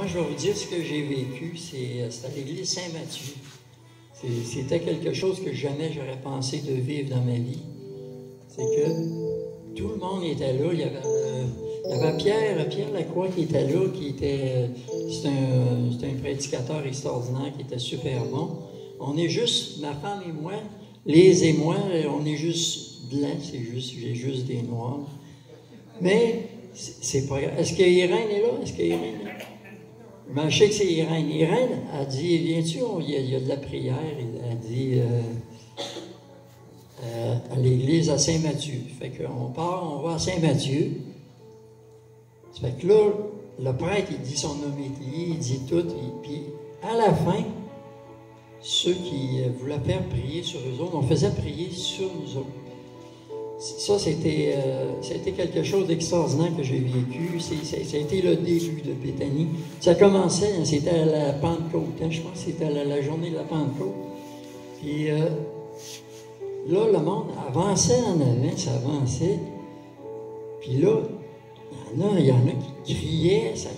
moi, je vais vous dire ce que j'ai vécu. C'est à l'église Saint-Mathieu. C'était quelque chose que jamais j'aurais pensé de vivre dans ma vie. C'est que tout le monde était là. Il y avait Pierre Lacroix qui était là, c'est un prédicateur extraordinaire qui était super bon. On est juste, ma femme et moi, Lise et moi, on est juste blancs, j'ai juste des noirs. Mais c'est pas grave. Est-ce que Irène est là? Est-ce que Irène est là? Ben, je sais que c'est Irène. Irène a dit, viens-tu, il y a de la prière. Elle a dit à l'église à Saint-Mathieu. Fait qu'on part, on va à Saint-Mathieu. Ça fait que là, le prêtre, il dit son homélie, il dit tout. Puis à la fin, ceux qui voulaient faire prier sur eux autres, on faisait prier sur nous autres. Ça, c'était quelque chose d'extraordinaire que j'ai vécu. Ça a été le début de Béthanie. Ça commençait, hein, c'était à la Pentecôte. Hein, je pense que c'était à la journée de la Pentecôte. Puis là, le monde avançait en avant, ça avançait. Puis là, il y en a qui criaient, ça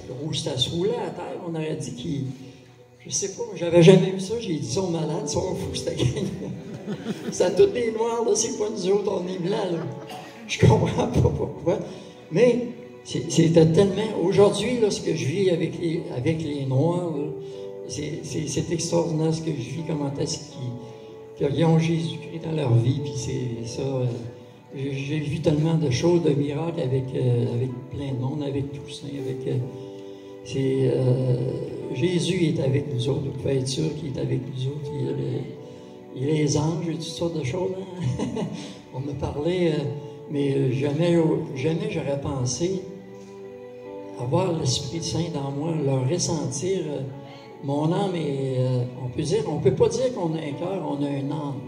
se roulait à terre. On aurait dit qu'ils... Je sais pas, j'avais jamais vu ça. J'ai dit, ils sont malades, ils sont fous, cette gang. C'est tous des noirs, là, c'est pas nous autres, on est blancs, là. Je comprends pas pourquoi. Mais c'était tellement... Aujourd'hui, là, ce que je vis avec les noirs, c'est extraordinaire ce que je vis, comment est-ce qu'ils ont Jésus-Christ dans leur vie, puis c'est ça... J'ai vu tellement de choses, de miracles avec plein de monde, avec Toussaint, avec... Jésus est avec nous autres, vous pouvez être sûr qu'il est avec nous autres. Il y a les anges et toutes sortes de choses. Hein? On me parlait, mais jamais j'aurais pensé avoir l'Esprit Saint dans moi, le ressentir. Mon âme est, on peut pas dire qu'on a un cœur, on a un âme.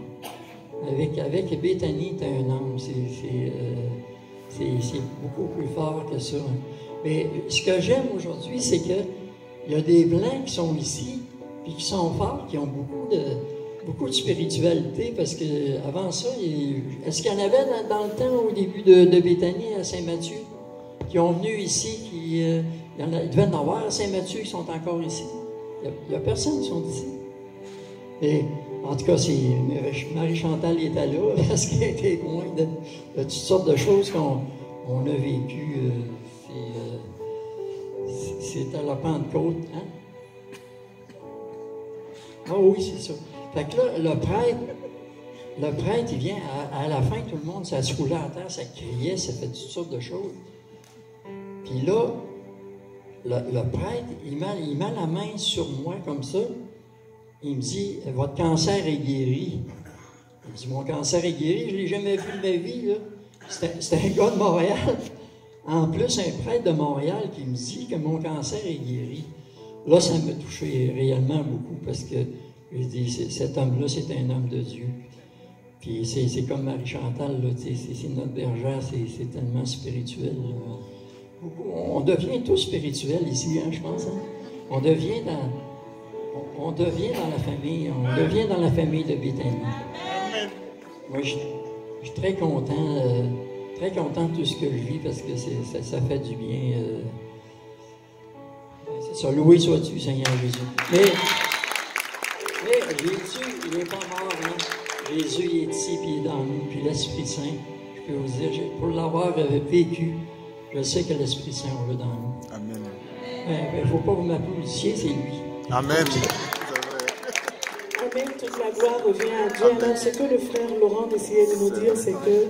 Avec Béthanie, tu as un âme. C'est beaucoup plus fort que ça. Mais ce que j'aime aujourd'hui, c'est qu'il y a des Blancs qui sont ici, puis qui sont forts, qui ont beaucoup de spiritualité, parce qu'avant ça, est-ce qu'il y en avait dans le temps, au début de Béthanie, à Saint-Mathieu, qui ont venu ici, il devait en avoir à Saint-Mathieu qui sont encore ici? Il n'y a personne qui sont ici. Et en tout cas, Marie-Chantal était là, parce qu'elle était témoin de toutes sortes de choses qu'on a vécues. C'était à la Pentecôte, hein? Ah oui, c'est ça. Fait que là, le prêtre, il vient, à la fin, tout le monde, ça se roulait à terre, ça criait, ça fait toutes sortes de choses. Puis là, le prêtre, il met la main sur moi comme ça. Il me dit, votre cancer est guéri. Il me dit, mon cancer est guéri, je ne l'ai jamais vu de ma vie, là. C'était un gars de Montréal. En plus, un prêtre de Montréal qui me dit que mon cancer est guéri. Là, ça m'a touché réellement beaucoup parce que je dis, cet homme-là, c'est un homme de Dieu. Puis c'est comme Marie-Chantal, c'est notre bergère, c'est tellement spirituel. Là. On devient tous spirituels ici, hein, je pense. Hein? On devient dans la famille, de Béthanie. Moi, je suis très content. Très content de tout ce que je vis parce que ça fait du bien. C'est ça, loué sois-tu, Seigneur Jésus. Mais Jésus, il n'est pas mort. Hein? Jésus, il est ici, puis il est dans nous, puis l'Esprit Saint, je peux vous dire, pour l'avoir vécu, je sais que l'Esprit Saint, on veut dans nous. Amen. Il ne faut pas vous m'applaudissiez, c'est lui. Amen. Amen, toute la gloire revient à Dieu. Alors, ce que le frère Laurent essayait de nous dire, c'est que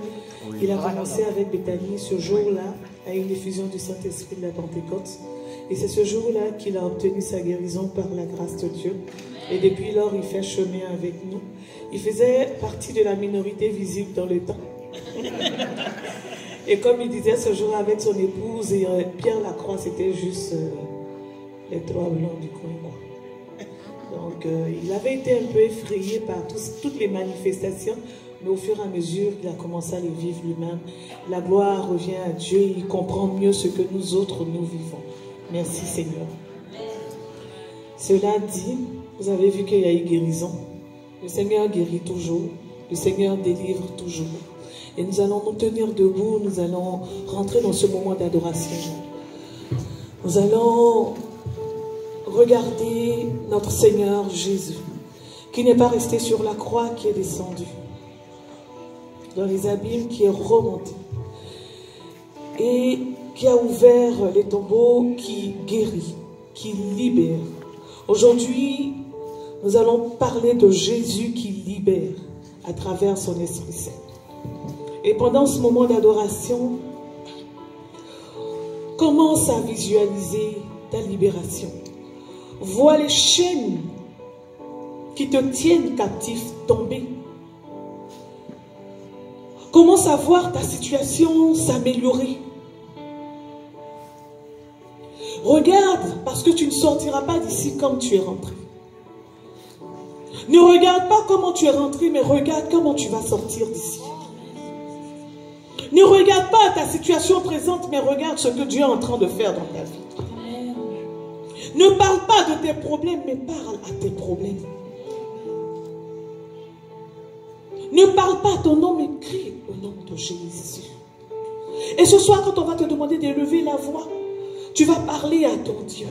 il a commencé avec Béthanie ce jour-là, à une effusion du Saint-Esprit de la Pentecôte. Et c'est ce jour-là qu'il a obtenu sa guérison par la grâce de Dieu. Et depuis lors, il fait chemin avec nous. Il faisait partie de la minorité visible dans le temps. Et comme il disait ce jour avec son épouse, et Pierre Lacroix, c'était juste les trois blancs du coin. Donc, il avait été un peu effrayé par toutes les manifestations. Mais au fur et à mesure qu'il a commencé à les vivre lui-même, la gloire revient à Dieu, il comprend mieux ce que nous autres, nous vivons. Merci Seigneur. Cela dit, vous avez vu qu'il y a eu guérison. Le Seigneur guérit toujours, le Seigneur délivre toujours. Et nous allons nous tenir debout, nous allons rentrer dans ce moment d'adoration. Nous allons Regardez notre Seigneur Jésus, qui n'est pas resté sur la croix, qui est descendu dans les abîmes, qui est remonté et qui a ouvert les tombeaux, qui guérit, qui libère. Aujourd'hui, nous allons parler de Jésus qui libère à travers son Esprit Saint. Et pendant ce moment d'adoration, commence à visualiser ta libération. Vois les chaînes qui te tiennent captif tomber. Commence à voir ta situation s'améliorer. Regarde, parce que tu ne sortiras pas d'ici comme tu es rentré. Ne regarde pas comment tu es rentré, mais regarde comment tu vas sortir d'ici. Ne regarde pas ta situation présente, mais regarde ce que Dieu est en train de faire dans ta vie. Ne parle pas de tes problèmes, mais parle à tes problèmes. Ne parle pas ton nom, mais crie le nom de Jésus. Et ce soir, quand on va te demander d'élever la voix, tu vas parler à ton Dieu.